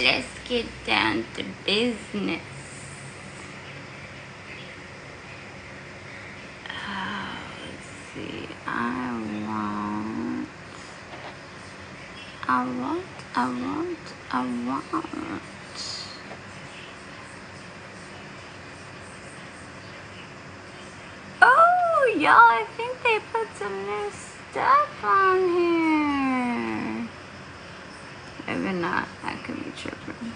let's get down to business. Let's see. I want. Oh, y'all, I think they put some new stuff on here. Maybe not. I could be tripping.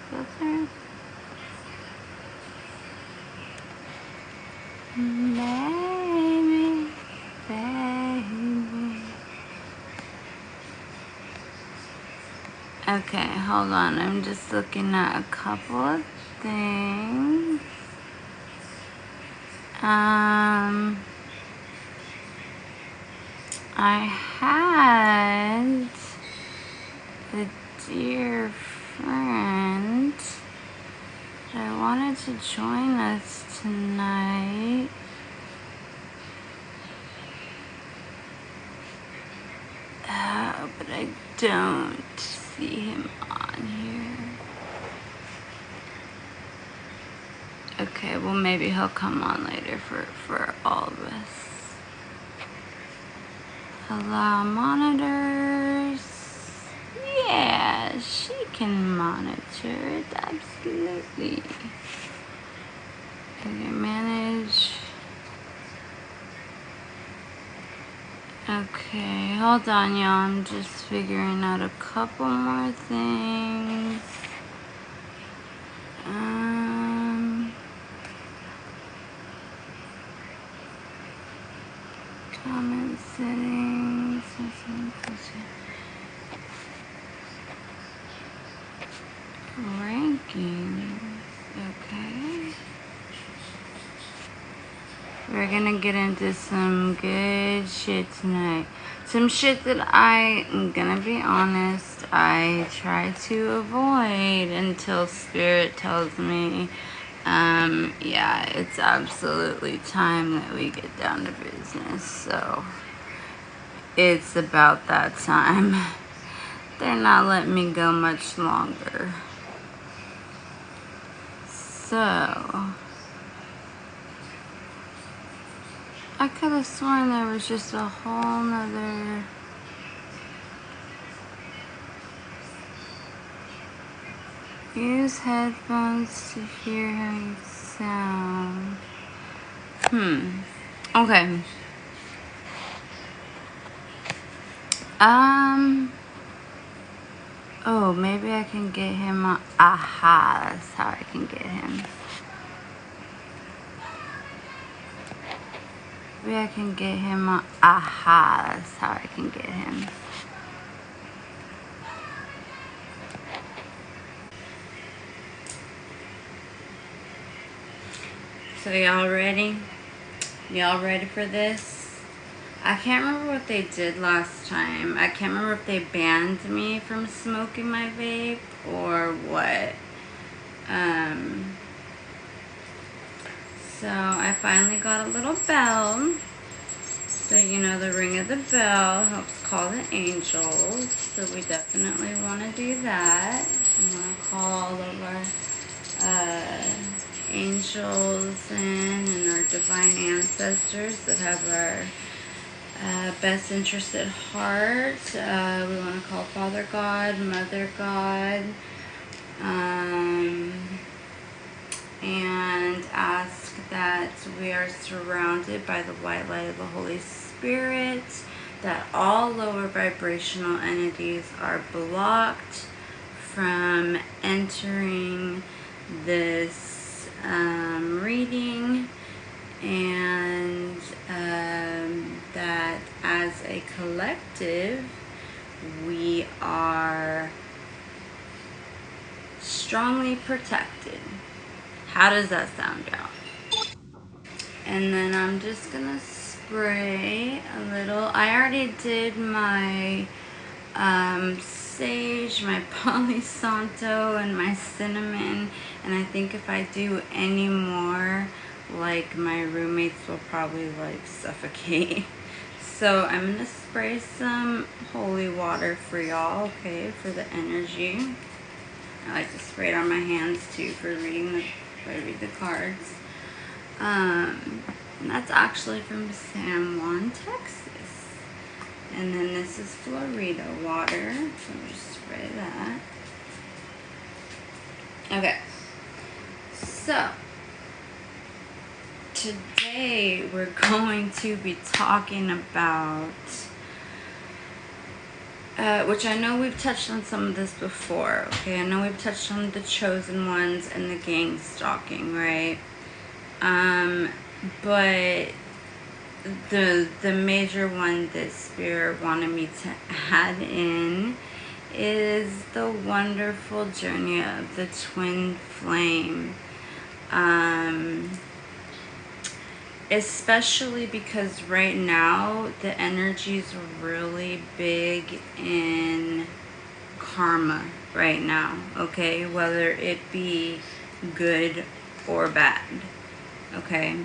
Filter. Baby. Okay, hold on. I'm just looking at a couple of things. I had a dear friend that wanted to join us tonight. But I don't see him on here. Okay, well maybe he'll come on later for all of us. Allow monitors. Yeah, she can monitor it, absolutely. Okay, manage. Okay, hold on, y'all. I'm just figuring out a couple more things. Comment settings. Rankings. Okay. We're gonna get into some good shit tonight. Some shit that I'm gonna be honest, I try to avoid until Spirit tells me, yeah, it's absolutely time that we get down to business. So it's about that time. They're not letting me go much longer. So I could have sworn there was just a whole nother. Use headphones to hear how you sound. Okay. Oh, maybe I can get him on. Aha, that's how I can get him. Maybe I can get him on. Aha, that's how I can get him. So y'all ready? Y'all ready for this? I can't remember what they did last time. I can't remember if they banned me from smoking my vape or what. So I finally got a little bell. So, you know, the ring of the bell helps call the angels. So we definitely want to do that. We want to call all of our angels in and our divine ancestors that have our best interest at heart. We want to call Father God, Mother God, and ask that we are surrounded by the white light of the Holy Spirit, that all lower vibrational entities are blocked from entering this reading, and that as a collective we are strongly protected. How does that sound, y'all? And then I'm just gonna spray a little. I already did my sage, my Palo Santo, and my cinnamon, and I think if I do any more, like, my roommates will probably like suffocate. so I'm going to spray some holy water for y'all, okay, for the energy. I like to spray it on my hands too for reading if I read the cards. And that's actually from San Juan, Texas. And then this is Florida water, so I'll just spray that. Okay, so today we're going to be talking about, which I know we've touched on some of this before, okay? I know we've touched on the chosen ones and the gang stalking, right? But the major one that Spirit wanted me to add in is the wonderful journey of the twin flame. Especially because right now the energy is really big in karma right now, okay? Whether it be good or bad, okay?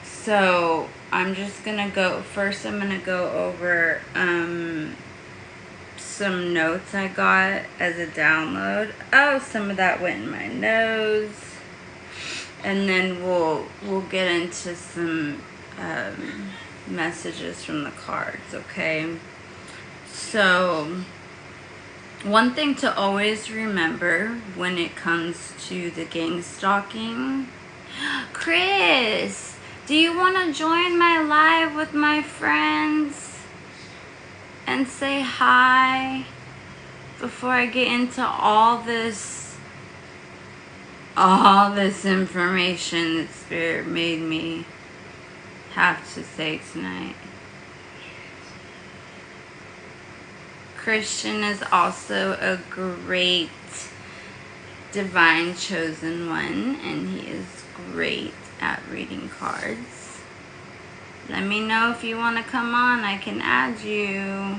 So I'm just gonna go, first I'm gonna go over some notes I got as a download. Oh, some of that went in my nose. And then we'll get into some messages from the cards, okay? So one thing to always remember when it comes to the gang stalking, Chris, do you want to join my live with my friends and say hi before I get into all this information that Spirit made me have to say tonight? Christian is also a great divine chosen one, and he is great at reading cards. Let me know if you want to come on. I can add you.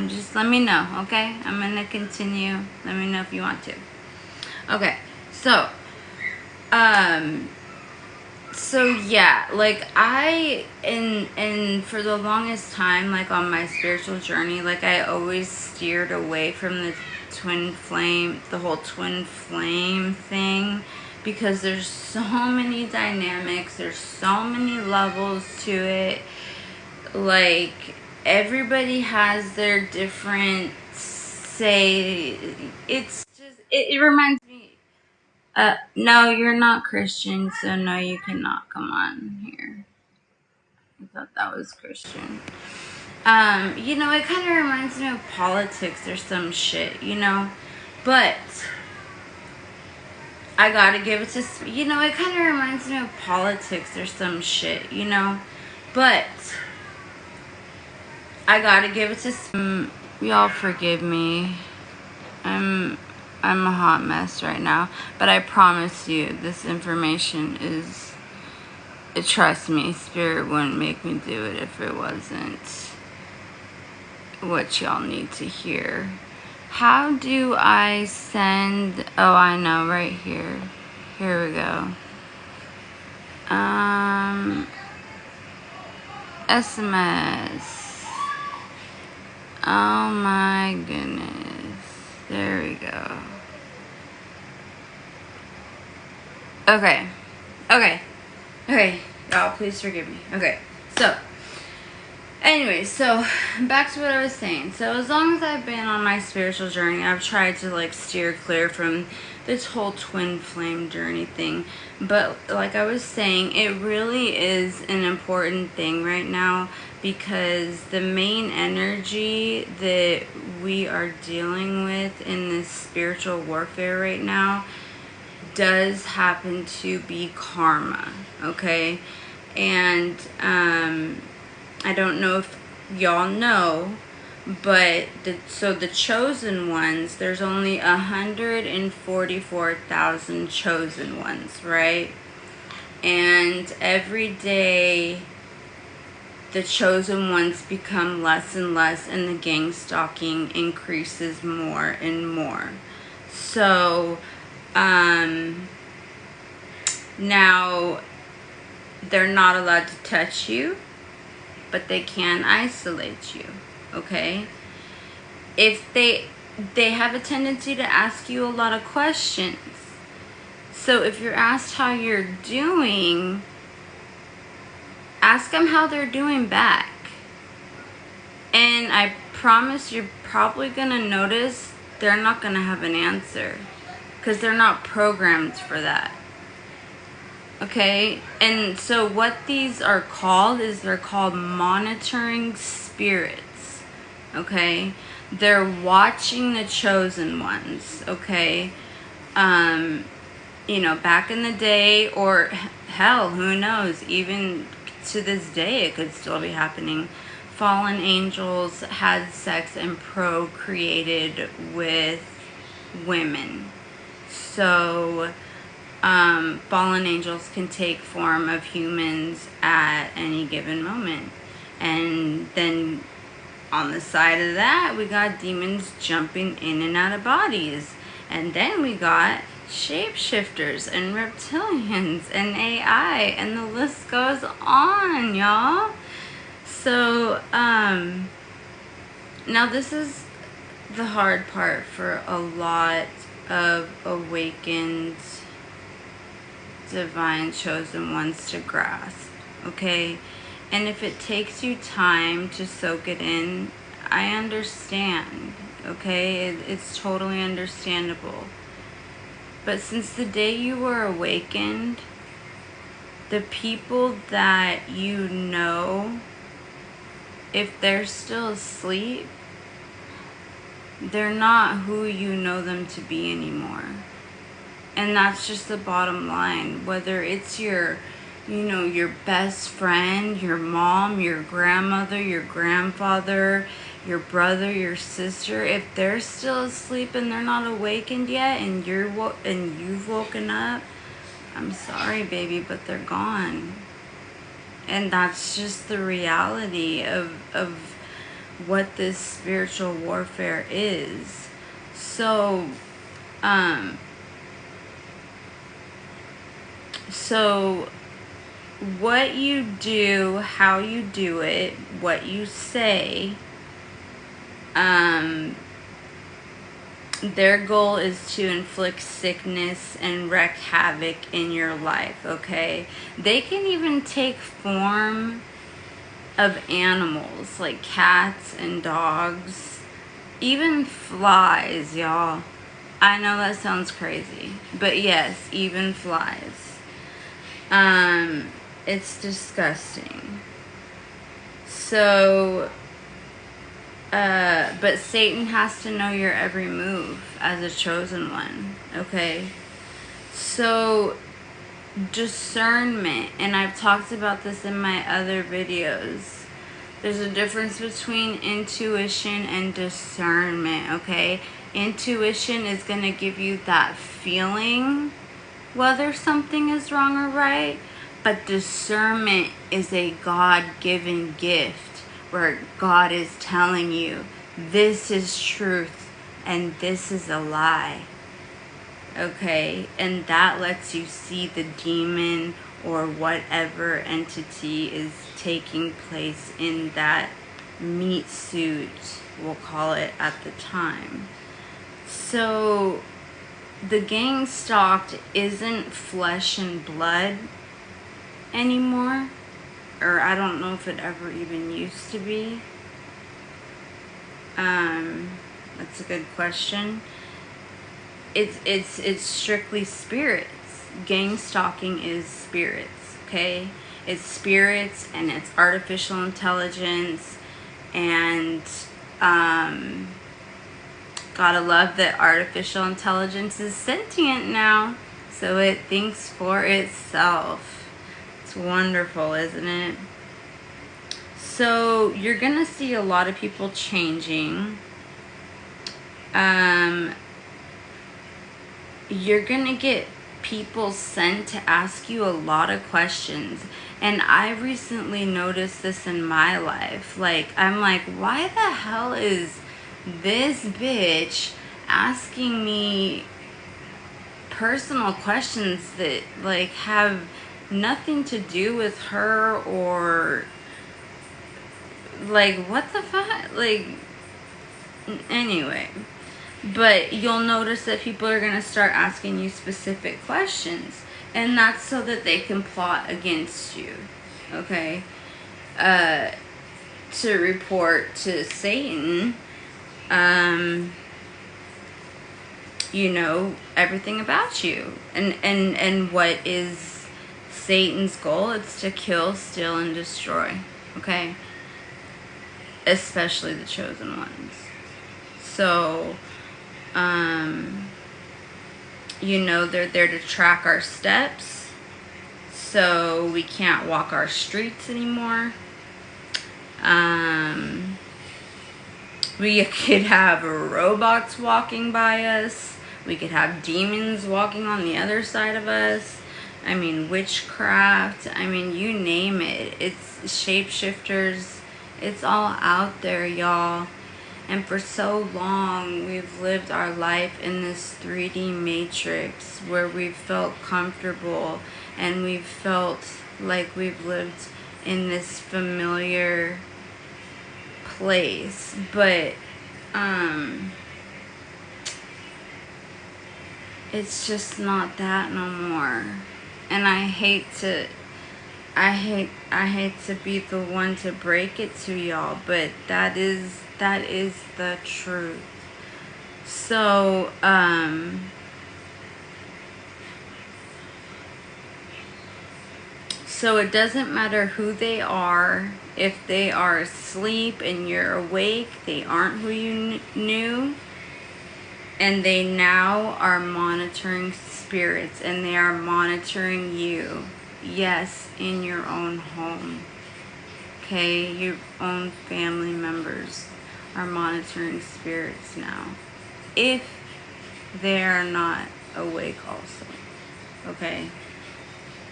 Just let me know, okay? I'm going to continue. Let me know if you want to. Okay, so yeah, like and for the longest time, like on my spiritual journey, like I always steered away from the twin flame, the whole twin flame thing, because there's so many dynamics, there's so many levels to it. Like everybody has their different say. It's just it reminds me. No, you're not Christian, so no, you cannot come on here. I thought that was Christian. You know, it kind of reminds me of politics or some shit, you know? But I gotta give it to, you know, it kind of reminds me of politics or some shit, you know? But I gotta give it to, y'all forgive me. I'm a hot mess right now, but I promise you this information is, trust me, Spirit wouldn't make me do it if it wasn't what y'all need to hear. How do I send, oh, I know, right here. Here we go. SMS. Oh my goodness. There we go. Okay. Y'all, please forgive me. Okay. So, anyway, so back to what I was saying. So as long as I've been on my spiritual journey, I've tried to like steer clear from this whole twin flame journey thing. But like I was saying, it really is an important thing right now, because the main energy that we are dealing with in this spiritual warfare right now does happen to be karma, okay? And I don't know if y'all know, but the chosen ones, there's only 144,000 chosen ones, right? And every day the chosen ones become less and less, and the gang stalking increases more and more. So Now, they're not allowed to touch you, but they can isolate you, okay? If they have a tendency to ask you a lot of questions. So if you're asked how you're doing, ask them how they're doing back. And I promise you're probably going to notice they're not going to have an answer, because they're not programmed for that. Okay? And so what these are called is they're called monitoring spirits. Okay? They're watching the chosen ones. Okay? You know, back in the day, or hell, who knows, even to this day it could still be happening. Fallen angels had sex and procreated with women. So fallen angels can take form of humans at any given moment. And then on the side of that, we got demons jumping in and out of bodies. And then we got shapeshifters and reptilians and AI, and the list goes on, y'all. So now this is the hard part for a lot of awakened divine chosen ones to grasp, okay? And if it takes you time to soak it in, I understand, okay? It's totally understandable. But since the day you were awakened, the people that you know, if they're still asleep, they're not who you know them to be anymore. And that's just the bottom line. Whether it's your, you know, your best friend, your mom, your grandmother, your grandfather, your brother, your sister, if they're still asleep and they're not awakened yet, and you've woken up, I'm sorry, baby, but they're gone. And that's just the reality of what this spiritual warfare is. So, so what you do, how you do it, what you say, their goal is to inflict sickness and wreak havoc in your life, okay? They can even take form of animals like cats and dogs, even flies, y'all. I know that sounds crazy, but yes, even flies. It's disgusting. So, but Satan has to know your every move as a chosen one, okay? So, discernment, and I've talked about this in my other videos. There's a difference between intuition and discernment, okay? Intuition is going to give you that feeling whether something is wrong or right, but discernment is a God-given gift where God is telling you this is truth and this is a lie, okay? And that lets you see the demon or whatever entity is taking place in that meat suit, we'll call it, at the time. So the gangstalked isn't flesh and blood anymore, or I don't know if it ever even used to be. That's a good question. It's strictly spirits. Gang stalking is spirits, okay? It's spirits and it's artificial intelligence, and gotta love that artificial intelligence is sentient now, so it thinks for itself. It's wonderful, isn't it? So you're gonna see a lot of people changing. You're gonna get people sent to ask you a lot of questions, and I recently noticed this in my life. Like, I'm like, why the hell is this bitch asking me personal questions that like have nothing to do with her, or like what the fuck, like, anyway. But you'll notice that people are going to start asking you specific questions, and that's so that they can plot against you, okay? To report to Satan, you know, everything about you. And what is Satan's goal? It's to kill, steal, and destroy, okay? Especially the chosen ones. So, you know, they're there to track our steps, so we can't walk our streets anymore. We could have robots walking by us. We could have demons walking on the other side of us. I mean, witchcraft. I mean, you name it. It's shapeshifters. It's all out there, y'all. And for so long, we've lived our life in this 3D matrix where we've felt comfortable and we've felt like we've lived in this familiar place. But, it's just not that no more. And I hate to be the one to break it to y'all, but that is the truth. So, so it doesn't matter who they are. If they are asleep and you're awake, they aren't who you knew. And they now are monitoring spirits, and they are monitoring you. Yes, in your own home. Okay, your own family members are monitoring spirits now, if they are not awake also. Okay,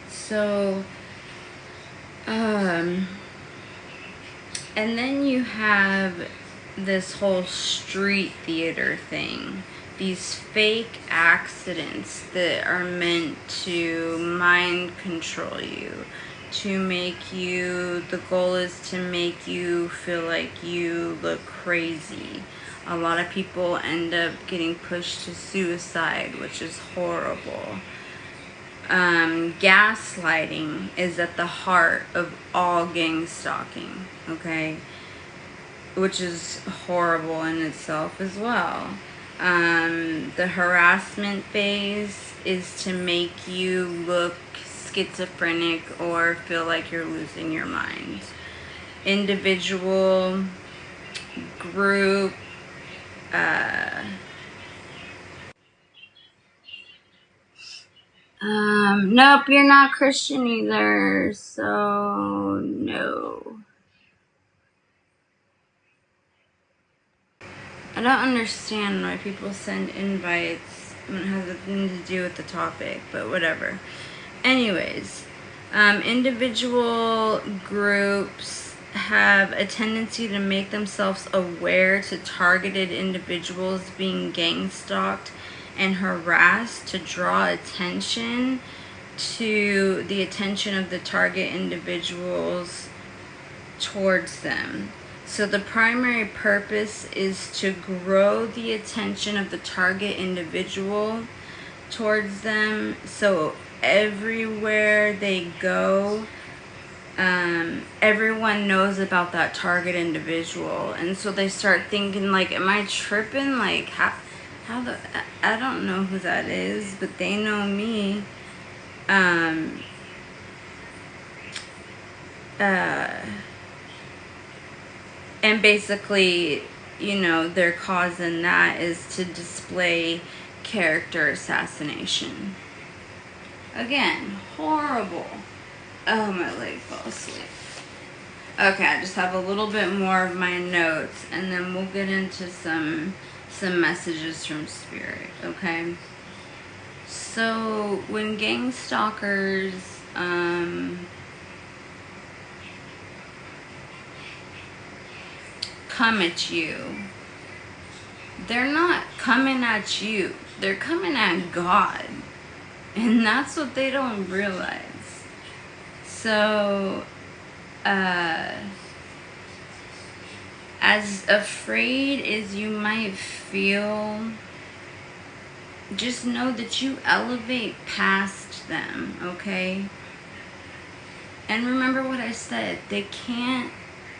so and then you have this whole street theater thing, these fake accidents that are meant to mind control you, to make you, the goal is to make you feel like you look crazy. A lot of people end up getting pushed to suicide, which is horrible. Gaslighting is at the heart of all gang stalking, okay? Which is horrible in itself as well. The harassment phase is to make you look schizophrenic or feel like you're losing your mind. Individual, group, nope, you're not Christian either, so no. I don't understand why people send invites when it has nothing to do with the topic, but whatever. Anyways, individual groups have a tendency to make themselves aware to targeted individuals being gang stalked and harassed to draw attention to the attention of the target individuals towards them. So the primary purpose is to grow the attention of the target individual towards them. So everywhere they go, everyone knows about that target individual. And so they start thinking like, am I tripping? Like, how I don't know who that is, but they know me. And basically, you know, their cause in that is to display character assassination. Again, horrible. Oh, my leg fell asleep. Okay, I just have a little bit more of my notes, and then we'll get into some messages from Spirit, okay? So, when gang stalkers, come at you, they're not coming at you. They're coming at God. And that's what they don't realize. So, as afraid as you might feel, just know that you elevate past them, okay? And remember what I said, they can't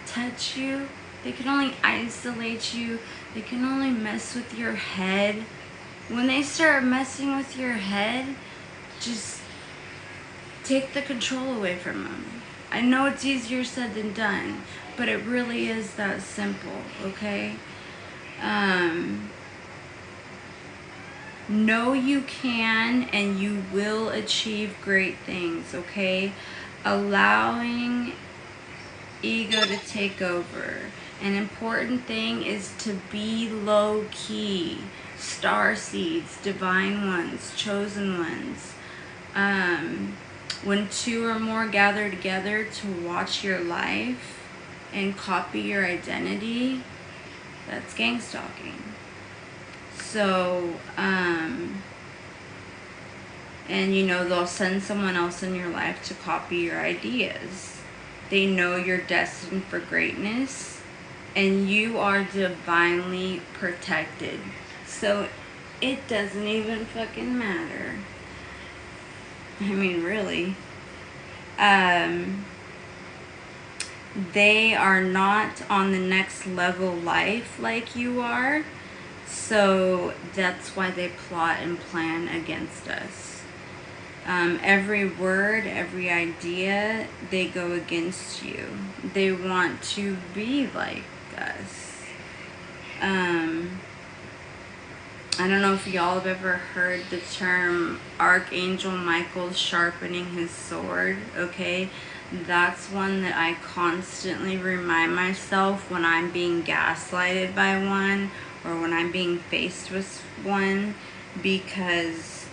touch you. They can only isolate you. They can only mess with your head. When they start messing with your head, just take the control away from them. I know it's easier said than done, but it really is that simple, okay? Know you can and you will achieve great things, okay? Allowing ego to take over. An important thing is to be low key. Star seeds, divine ones, chosen ones. When two or more gather together to watch your life and copy your identity, that's gang stalking. So, and you know, they'll send someone else in your life to copy your ideas. They know you're destined for greatness and you are divinely protected. So it doesn't even fucking matter. I mean, really. They are not on the next level life like you are. So that's why they plot and plan against us. Every word, every idea, they go against you. They want to be like us. I don't know if y'all have ever heard the term Archangel Michael sharpening his sword, okay? That's one that I constantly remind myself when I'm being gaslighted by one or when I'm being faced with one, because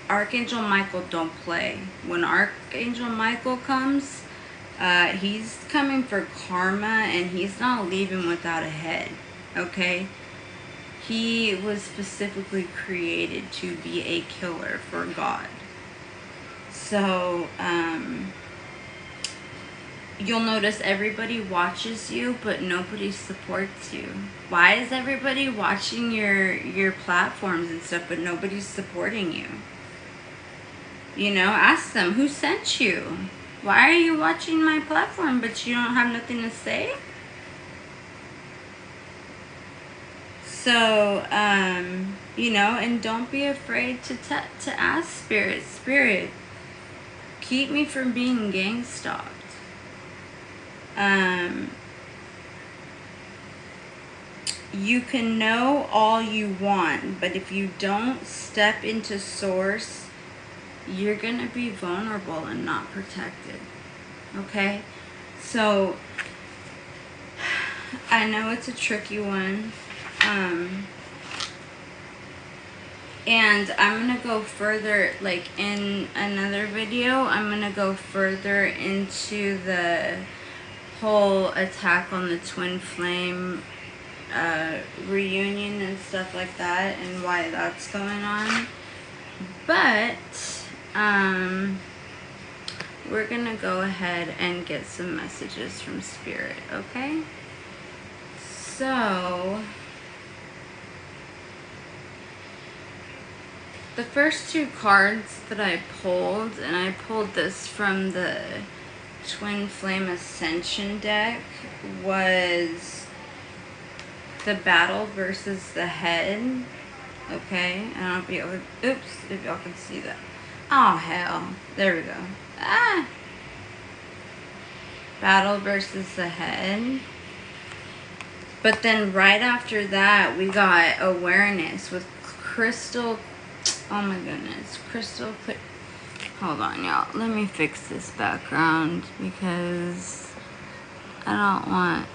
Archangel Michael don't play. When Archangel Michael comes, he's coming for karma and he's not leaving without a head, okay? He was specifically created to be a killer for God. So, you'll notice everybody watches you, but nobody supports you. Why is everybody watching your platforms and stuff, but nobody's supporting you? You know, ask them, who sent you? Why are you watching my platform, but you don't have nothing to say? So, you know, and don't be afraid to ask Spirit, keep me from being gang stalked. You can know all you want, but if you don't step into source, you're gonna be vulnerable and not protected. Okay? So, I know it's a tricky one. And I'm going to go further, like in another video, I'm going to go further into the whole attack on the twin flame reunion and stuff like that and why that's going on. But, we're going to go ahead and get some messages from Spirit, okay? So, the first two cards that I pulled, and I pulled this from the Twin Flame Ascension deck, was the battle versus the head. Okay, I don't know if you, oops, if y'all can see that. Oh, hell. There we go. Ah! Battle versus the head. But then right after that, we got awareness with crystal. Oh my goodness, crystal clear. Hold on, y'all. Let me fix this background because I don't want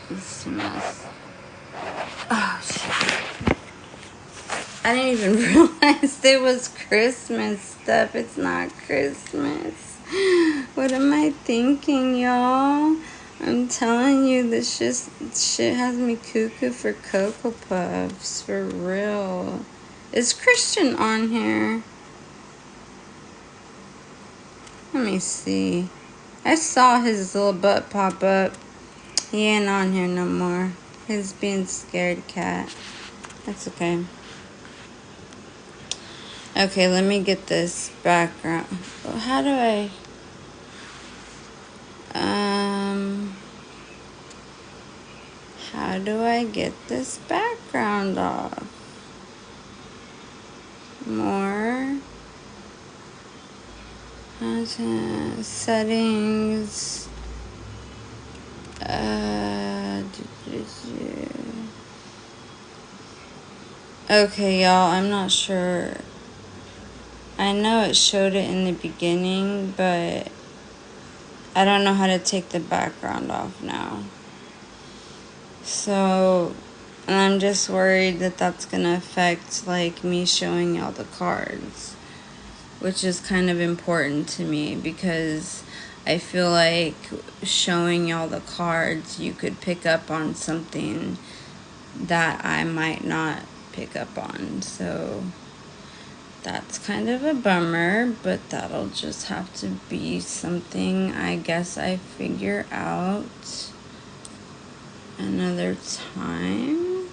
this to mess. Oh, shit. I didn't even realize it was Christmas stuff. It's not Christmas. What am I thinking, y'all? I'm telling you, this shit has me cuckoo for Cocoa Puffs. For real. Is Christian on here? Let me see. I saw his little butt pop up. He ain't on here no more. He's being scared cat. That's okay. Okay, let me get this background. How do I... How do I get this background off? More. Content. Settings. Okay, y'all, I'm not sure. I know it showed it in the beginning, but I don't know how to take the background off now. So, and I'm just worried that that's going to affect, like, me showing y'all the cards, which is kind of important to me because I feel like showing y'all the cards, you could pick up on something that I might not pick up on. So that's kind of a bummer, but that'll just have to be something I guess I figure out another time.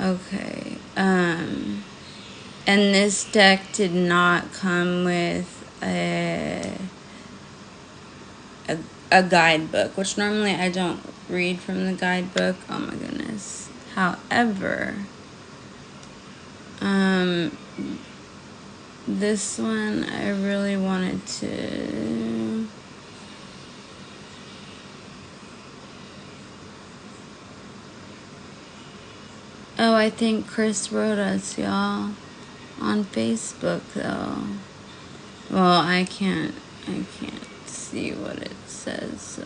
Okay. And this deck did not come with a guidebook, which normally I don't read from the guidebook. Oh my goodness. However, this one I really wanted to... Oh, I think Chris wrote us, y'all, on Facebook, though. Well, I can't see what it says, so...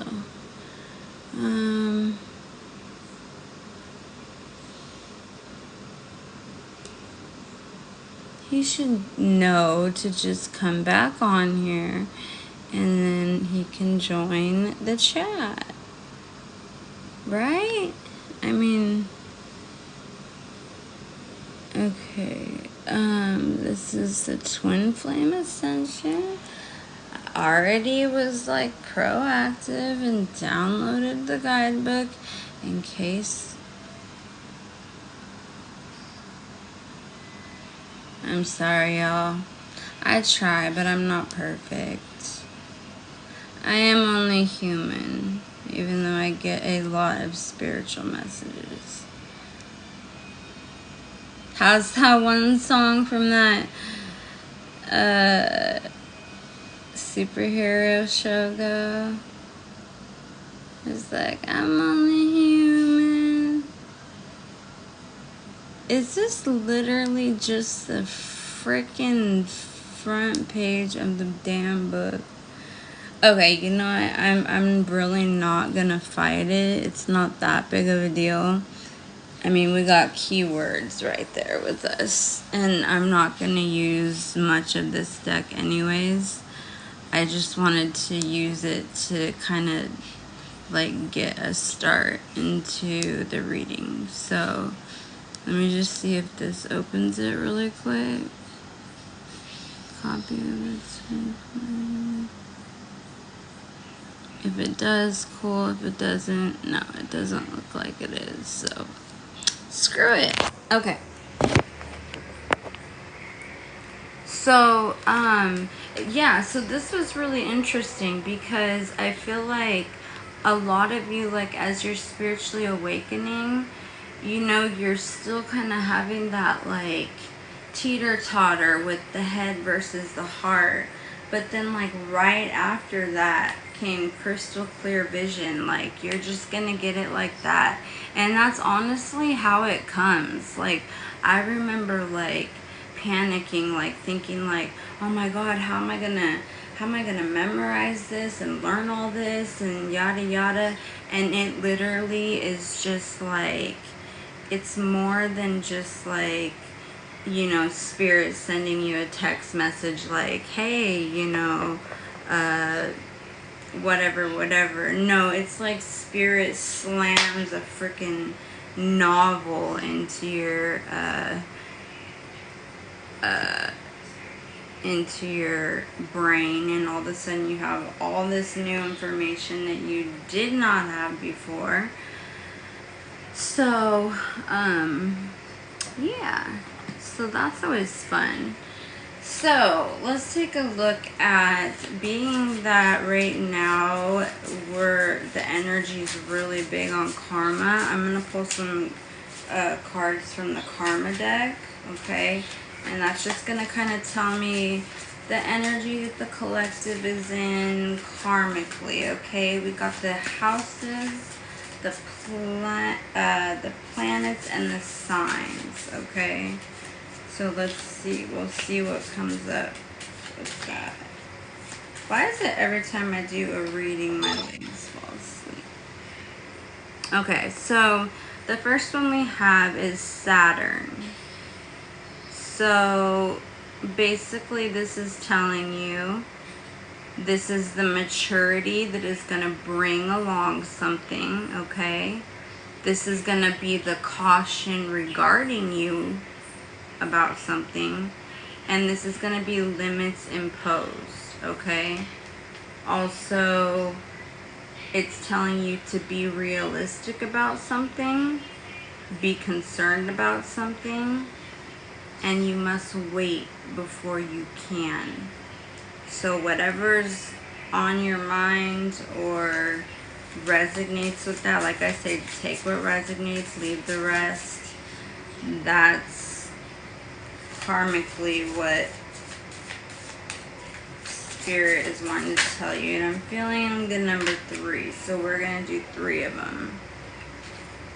He should know to just come back on here, and then he can join the chat. Right? I mean... Okay, this is the Twin Flame Ascension. I already was like proactive and downloaded the guidebook in case. I'm sorry, y'all. I try, but I'm not perfect. I am only human, even though I get a lot of spiritual messages. How's that one song from that superhero show go? It's like, I'm only human. Is this literally just the freaking front page of the damn book? Okay, you know what? I'm really not gonna fight it. It's not that big of a deal. I mean, we got keywords right there with us, and I'm not going to use much of this deck anyways. I just wanted to use it to kind of like get a start into the reading. So let me just see if this opens it really quick. Copy of it. If it does, cool. If it doesn't, no, it doesn't look like it is. So screw it. Okay. So, yeah, so this was really interesting because I feel like a lot of you, like, as you're spiritually awakening, you know, you're still kind of having that, like, teeter-totter with the head versus the heart. But then, like, right after that came crystal clear vision. Like, you're just gonna get it like that. And that's honestly how it comes. Like, I remember, like, panicking, like, thinking, like, oh my God, how am I gonna memorize this and learn all this and yada yada. And it literally is just like, it's more than just like, you know, spirit sending you a text message like, hey, you know, whatever. No, it's like spirit slams a freaking novel into your brain, and all of a sudden you have all this new information that you did not have before. So yeah, so that's always fun. So let's take a look at, being that right now the energy is really big on karma. I'm gonna pull some cards from the karma deck, okay? And that's just gonna kind of tell me the energy that the collective is in karmically, okay? We got the houses, the planets, and the signs, okay? So let's see. We'll see what comes up with that. Why is it every time I do a reading, my legs fall asleep? Okay, so the first one we have is Saturn. So basically this is telling you this is the maturity that is going to bring along something, okay? This is going to be the caution regarding you about something, and this is going to be limits imposed, okay? Also, it's telling you to be realistic about something, be concerned about something, and you must wait before you can. So whatever's on your mind or resonates with that, like I say, take what resonates, leave the rest. That's karmically what Spirit is wanting to tell you. And I'm feeling the number 3, so we're going to do 3 of them.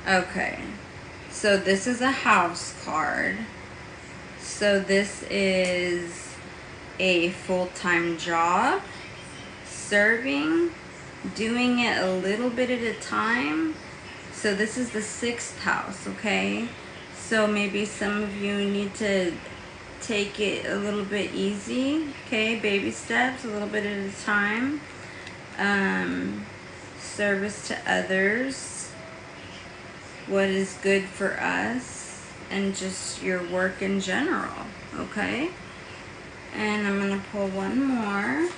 Okay, so this is a house card. So this is a full-time job, serving, doing it a little bit at a time. So this is the 6th house, okay? So maybe some of you need to take it a little bit easy, okay? Baby steps, a little bit at a time. Service to others, what is good for us, and just your work in general, okay? And I'm going to pull one more.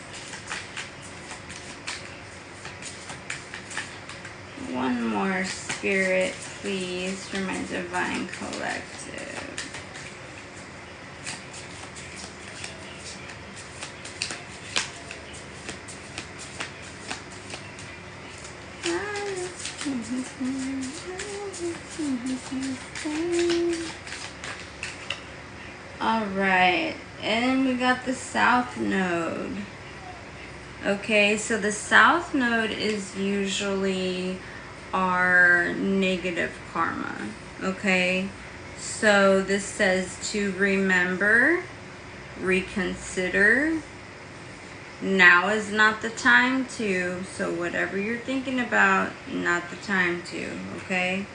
One more, Spirit, please, for my Divine Collective. Alright, and we got the South Node. Okay, so the South Node is usually our negative karma. Okay, so this says to remember, reconsider. Now is not the time to. So whatever you're thinking about, not the time to. Okay.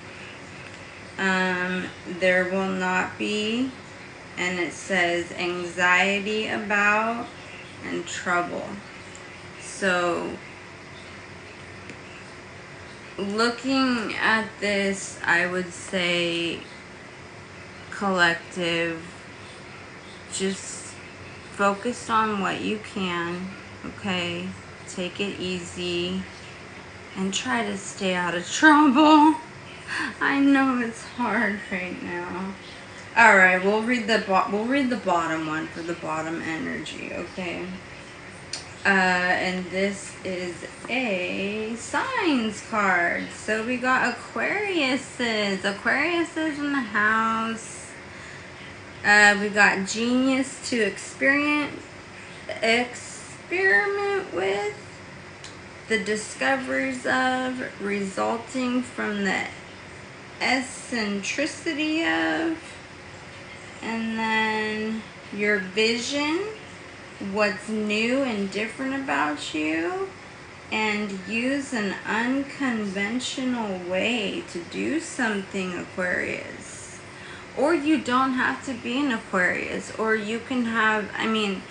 There will not be, and it says anxiety about and trouble. So looking at this, I would say, collective, just focus on what you can, okay? Take it easy and try to stay out of trouble. I know it's hard right now. All right, we'll read the bottom one for the bottom energy, okay? And this is a signs card. So we got Aquariuses in the house. We got genius to experiment with, the discoveries of, resulting from the eccentricity of, and then your vision, what's new and different about you, and use an unconventional way to do something, Aquarius. Or you don't have to be an Aquarius, or you can have, I mean,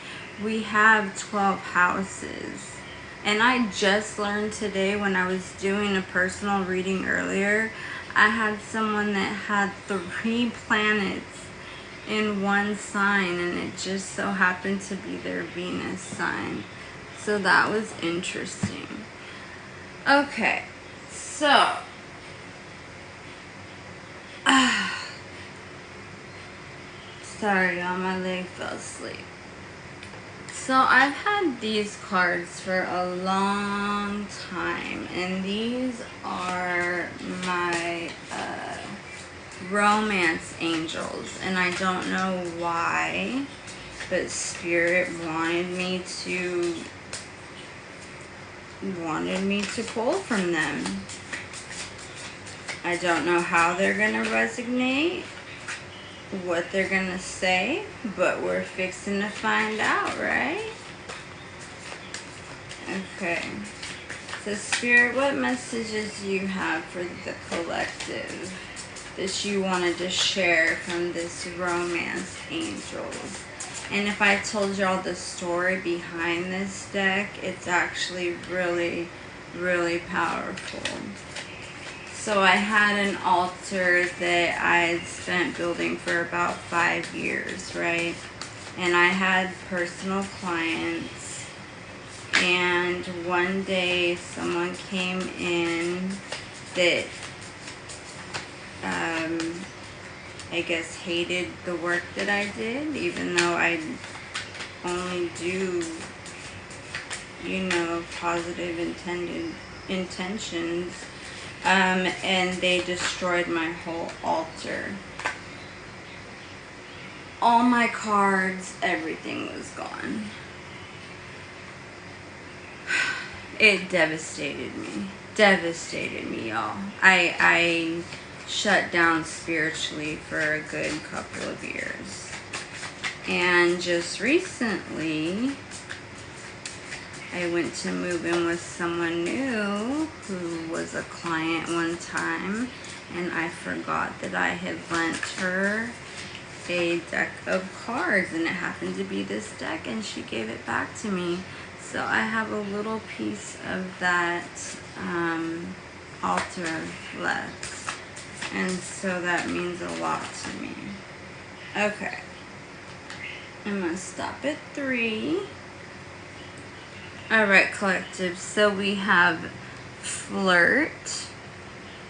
we have 12 houses. And I just learned today when I was doing a personal reading earlier, I had someone that had 3 planets in one sign, and it just so happened to be their Venus sign. So that was interesting. Okay, so sorry, y'all, my leg fell asleep. So I've had these cards for a long time, and these are my romance angels, and I don't know why, but Spirit wanted me to pull from them. I don't know how they're gonna resonate, what they're gonna say, but we're fixing to find out, right? Okay. So Spirit, what messages do you have for the collective that you wanted to share from this romance angels? And if I told y'all the story behind this deck, it's actually really, really powerful. So I had an altar that I had spent building for about 5 years, right? And I had personal clients. And one day someone came in that I guess hated the work that I did, even though I only do, you know, positive intentions. And they destroyed my whole altar. All my cards, everything was gone. It devastated me. Devastated me, y'all. I shut down spiritually for a good couple of years. And just recently, I went to move in with someone new who was a client one time, and I forgot that I had lent her a deck of cards, and it happened to be this deck, and she gave it back to me. So I have a little piece of that altar left, and so that means a lot to me. Okay, I'm gonna stop at 3. Alright, collective, so we have flirt,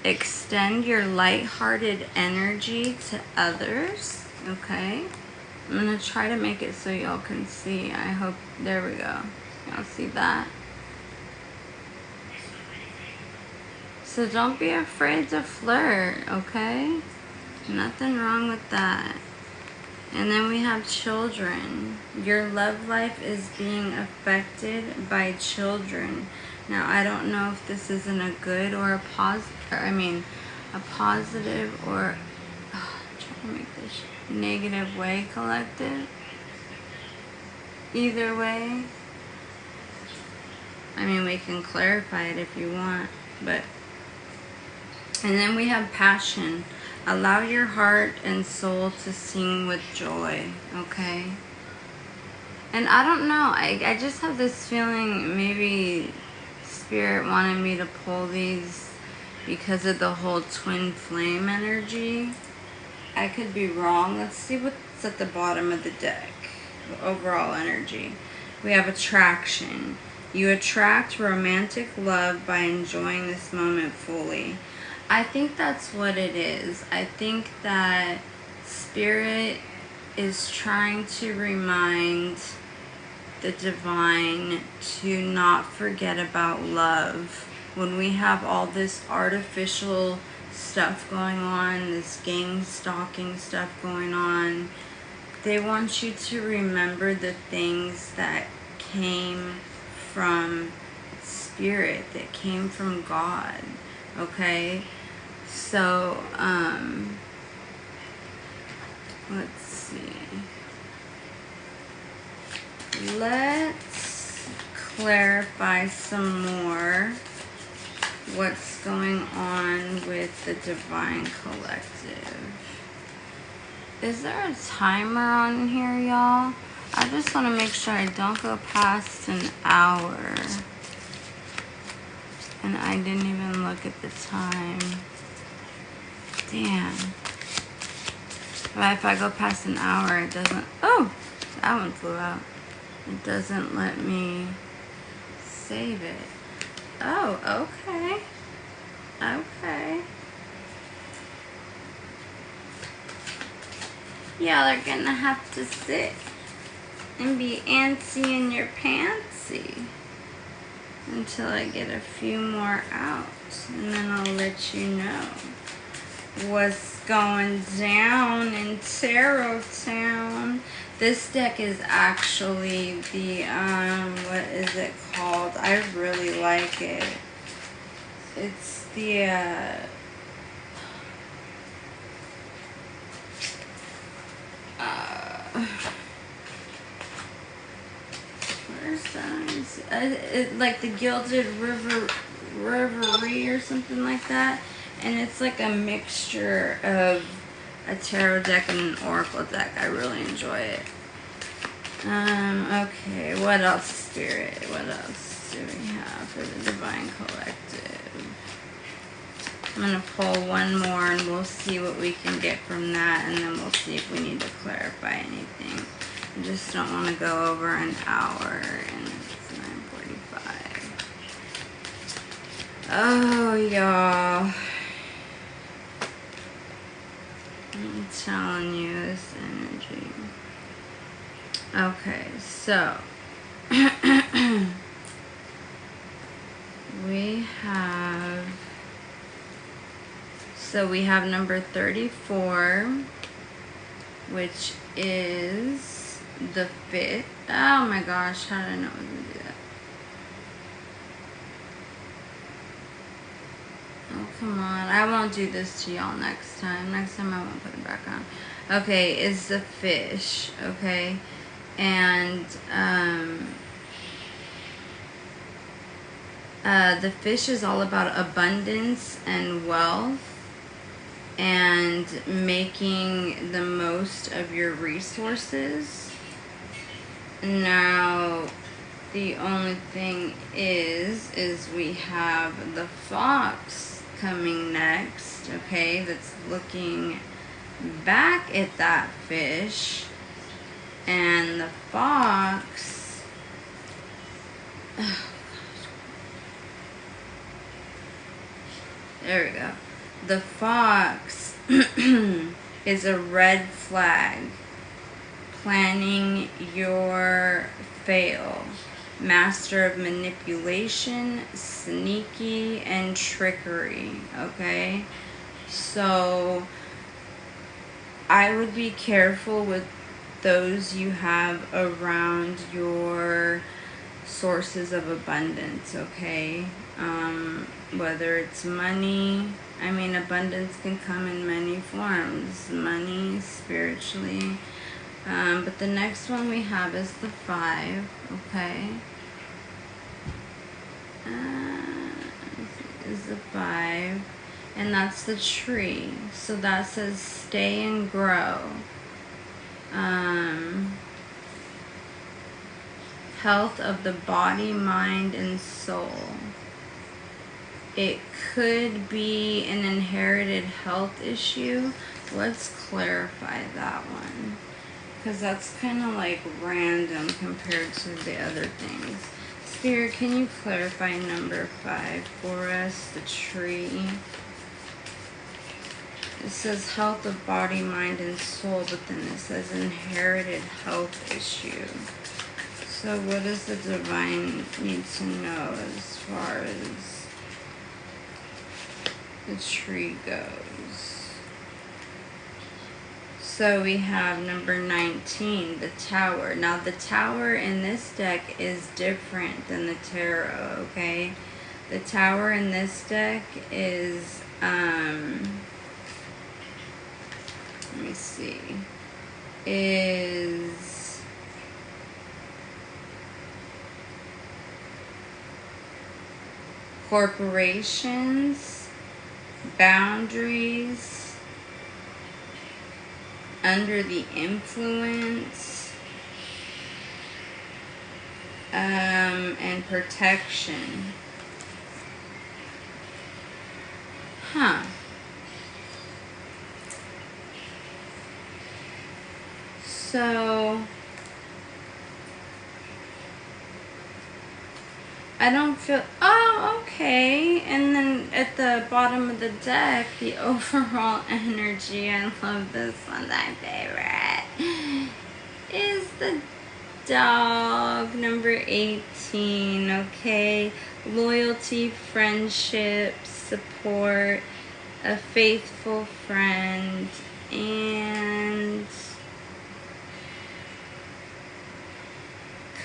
extend your lighthearted energy to others. Okay, I'm gonna try to make it so y'all can see. I hope, there we go. Y'all see that? So don't be afraid to flirt, okay? Nothing wrong with that. And then we have children. Your love life is being affected by children. Now, I don't know if this is in a good or a positive or, I'm trying to make this negative way, collective. Either way, I mean, we can clarify it if you want, but, and then we have passion. Allow your heart and soul to sing with joy, okay? And I don't know, I just have this feeling maybe Spirit wanted me to pull these because of the whole twin flame energy. I could be wrong. Let's see what's at the bottom of the deck. The overall energy. We have attraction. You attract romantic love by enjoying this moment fully. I think that's what it is. I think that Spirit is trying to remind the divine to not forget about love. When we have all this artificial stuff going on, this gang stalking stuff going on, they want you to remember the things that came from Spirit, that came from God. Okay, so let's see. Let's clarify some more what's going on with the Divine Collective. Is there a timer on here, y'all? I just want to make sure I don't go past an hour. And I didn't even look at the time. Damn. But if I go past an hour, it doesn't... Oh! That one flew out. It doesn't let me save it. Oh, okay. Okay. Y'all are gonna have to sit and be antsy in your pantsy until I get a few more out, and then I'll let you know what's going down in Tarot Town. This deck is actually the what is it called? I really like it. It's the where's that? Like the Gilded Reverie or something like that. And it's like a mixture of a tarot deck and an oracle deck. I really enjoy it. Okay, what else, Spirit? What else do we have for the Divine Collective? I'm going to pull one more and we'll see what we can get from that, and then we'll see if we need to clarify anything. I just don't want to go over an hour, and it's 9:45. Oh, y'all. I'm telling you, this energy. Okay, so we have number 34, which is the fit. Oh my gosh, how did I know I was gonna do that? Oh, come on. I won't do this to y'all next time. Next time I won't put it back on. Okay, is the fish, okay? And the fish is all about abundance and wealth and making the most of your resources. Now, the only thing is we have the fox coming next, okay, that's looking back at that fish, and the fox, there we go. The fox is a red flag, planning your fail, master of manipulation, sneaky, and trickery, okay? So I would be careful with those you have around your sources of abundance, okay? Whether it's money, I mean, abundance can come in many forms, money, spiritually. But the next one we have is the 5, okay? Is the 5, and that's the tree. So that says stay and grow. Health of the body, mind, and soul. It could be an inherited health issue. Let's clarify that one, because that's kind of like random compared to the other things. Spirit, can you clarify number 5 for us, the tree? It says health of body, mind, and soul, but then it says inherited health issue. So what does the divine need to know as far as the tree goes? So we have number 19, the tower. Now the tower in this deck is different than the tarot, okay? The tower in this deck is, let me see, is corporations, boundaries, under the influence, and protection. Huh. So I don't feel, oh, okay. And then at the bottom of the deck, the overall energy, I love this one, my favorite, is the dog, number 18, okay? Loyalty, friendship, support, a faithful friend, and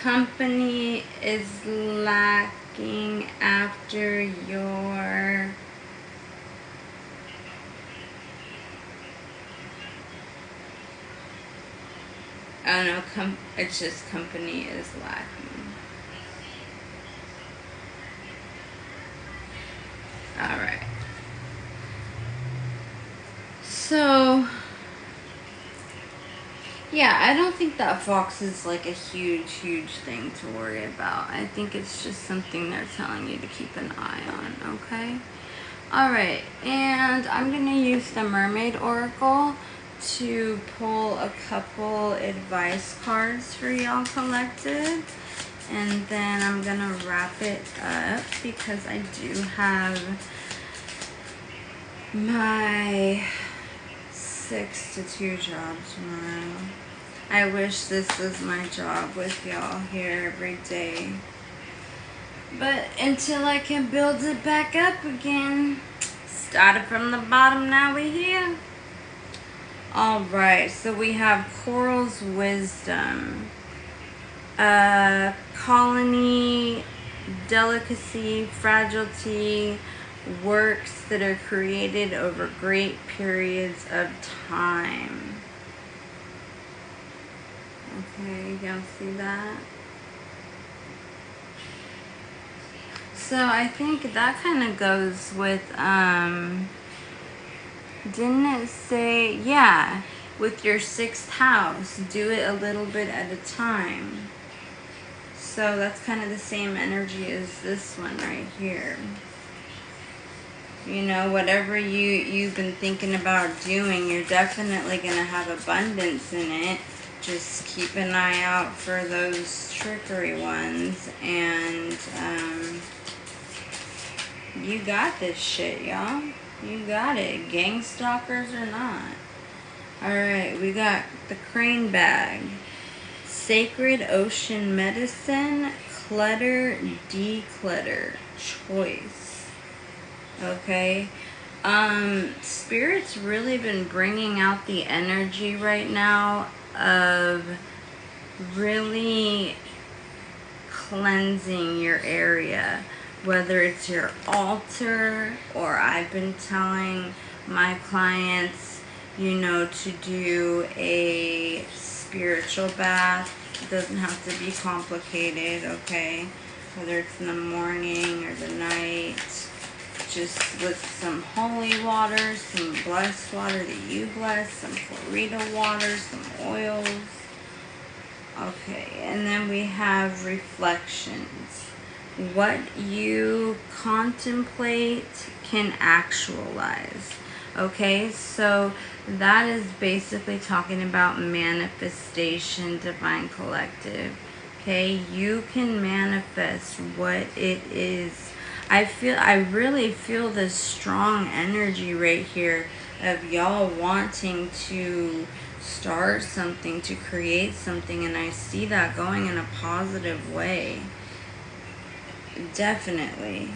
company is lacking after your oh no, it's just company is lacking. Alright. So yeah, I don't think that fox is like a huge thing to worry about. I think it's just something they're telling you to keep an eye on, okay? Alright, and I'm going to use the Mermaid Oracle to pull a couple advice cards for y'all collected. And then I'm going to wrap it up because I do have my 6 to 2 job tomorrow. I wish this was my job with y'all here every day. But until I can build it back up again, started from the bottom, now we're here. Alright, so we have Coral's Wisdom, colony, delicacy, fragility, works that are created over great periods of time. Okay, y'all see that? So I think that kind of goes with, didn't it say, yeah, with your 6th house, do it a little bit at a time. So that's kind of the same energy as this one right here. You know, whatever you've been thinking about doing, you're definitely going to have abundance in it. Just keep an eye out for those trickery ones, and you got this shit, y'all. You got it. Gang stalkers or not. Alright, we got the crane bag. Sacred ocean medicine. Clutter, declutter. Choice. Okay. Spirit's really been bringing out the energy right now of really cleansing your area, whether it's your altar, or I've been telling my clients, you know, to do a spiritual bath. It doesn't have to be complicated, okay? Whether it's in the morning or the night, just with some holy water, some blessed water that you bless, some Florida water, some oils. Okay, and then we have reflections. What you contemplate can actualize. Okay, so that is basically talking about manifestation, divine collective. Okay, you can manifest what it is. I really feel this strong energy right here of y'all wanting to start something, to create something, and I see that going in a positive way. Definitely.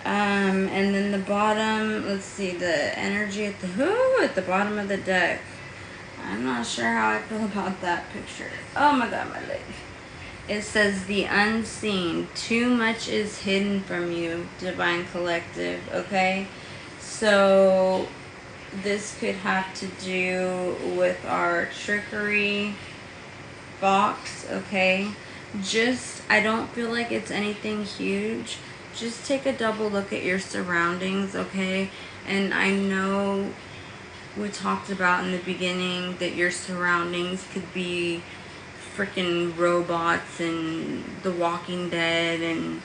And then the bottom, let's see, the energy at the bottom of the deck. I'm not sure how I feel about that picture. Oh my god, my leg. It says the unseen. Too much is hidden from you, divine collective, okay? So this could have to do with our trickery box, okay? Just, I don't feel like it's anything huge. Just take a double look at your surroundings, okay? And I know we talked about in the beginning that your surroundings could be freaking robots and The Walking Dead and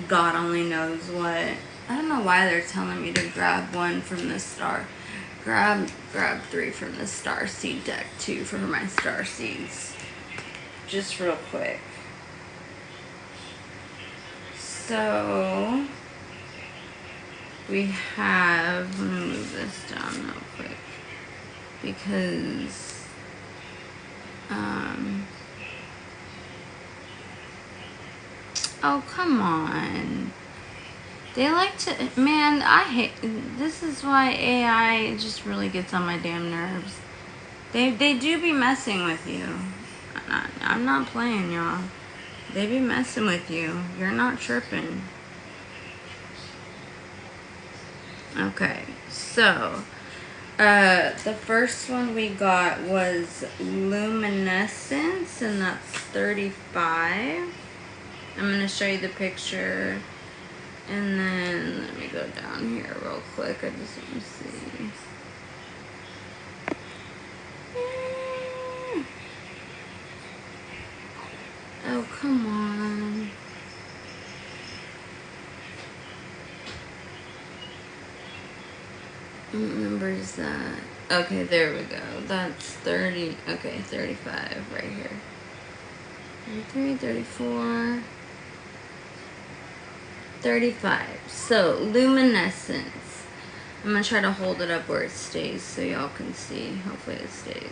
God only knows what. I don't know why they're telling me to grab one from the star. grab 3 from the star seed deck too for my star seeds. Just real quick. So we have, let me move this down real quick because oh come on. They like to, man, I hate, this is why AI just really gets on my damn nerves. They do be messing with you. I'm not playing, y'all. They be messing with you. You're not tripping. Okay, so the first one we got was luminescence, and that's 35. I'm going to show you the picture. And then, let me go down here real quick. I just want to see. Oh, come on. What number is that? Okay, there we go. That's 30. Okay, 35 right here. 33, 34. 35. So, luminescence. I'm going to try to hold it up where it stays so y'all can see. Hopefully it stays.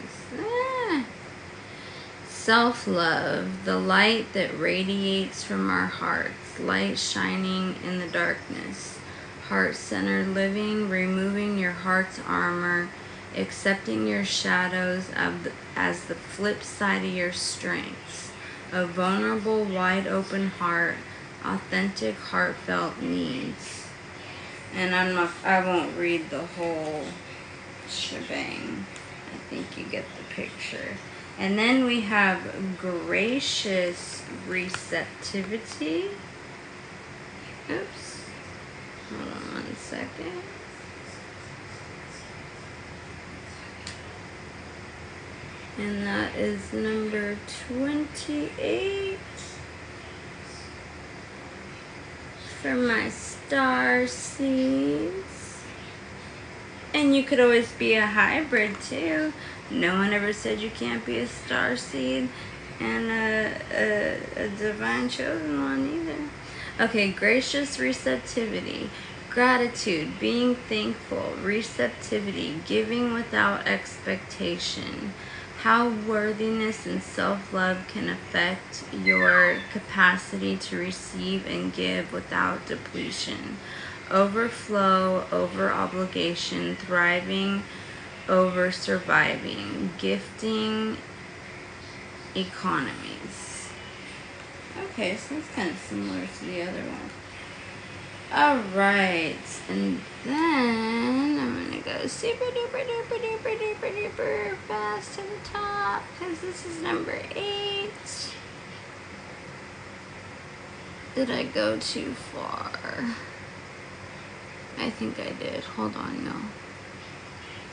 Self-love, the light that radiates from our hearts. Light shining in the darkness. Heart-centered living, removing your heart's armor. Accepting your shadows as the flip side of your strengths. A vulnerable, wide-open heart. Authentic, heartfelt needs. And I won't read the whole shebang. I think you get the picture. And then we have gracious receptivity. Oops. Hold on 1 second. And that is number 28. For my star seeds. And you could always be a hybrid too. No one ever said you can't be a star seed and a divine chosen one either. Okay, gracious receptivity. Gratitude, being thankful. Receptivity, giving without expectation. How worthiness and self-love can affect your capacity to receive and give without depletion. Overflow over obligation, thriving over surviving, gifting economies. Okay, so it's kind of similar to the other one. Alright, and then I'm going to go super duper duper duper duper duper fast to the top because this is number 8. Did I go too far? I think I did. Hold on, no.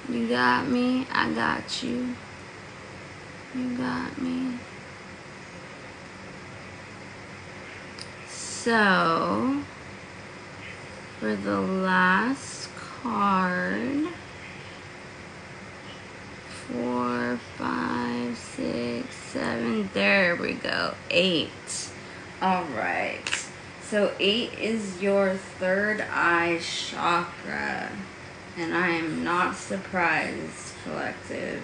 You got me, I got you. You got me. So, for the last card, 4, 5, 6, 7, there we go, 8. Alright, so 8 is your third eye chakra, and I am not surprised, collective.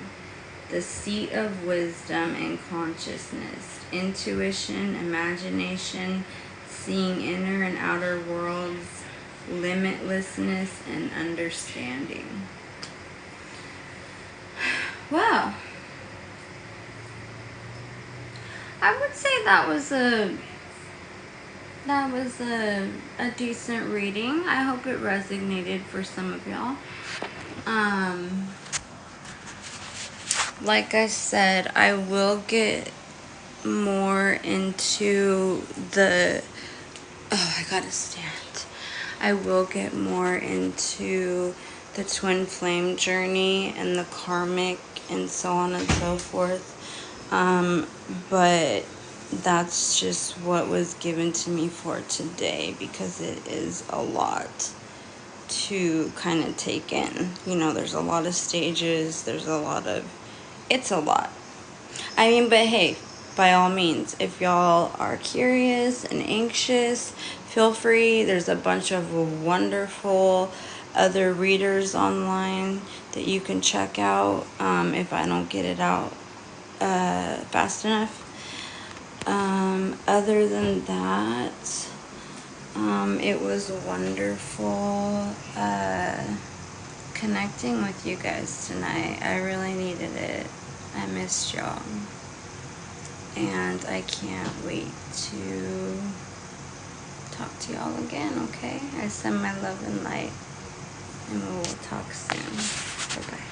The seat of wisdom and consciousness, intuition, imagination, seeing inner and outer worlds, limitlessness, and understanding. Well, I would say that was a decent reading. I hope it resonated for some of y'all. Like I said, I will get more into the, I gotta stand. I will get more into the twin flame journey and the karmic and so on and so forth. But that's just what was given to me for today because it is a lot to kind of take in. You know, there's a lot of stages, it's a lot. I mean, but hey, by all means, if y'all are curious and anxious, feel free. There's a bunch of wonderful other readers online that you can check out if I don't get it out fast enough. Other than that, it was wonderful connecting with you guys tonight. I really needed it. I missed y'all. And I can't wait to talk to y'all again, okay? I send my love and light. And we will talk soon. Bye-bye.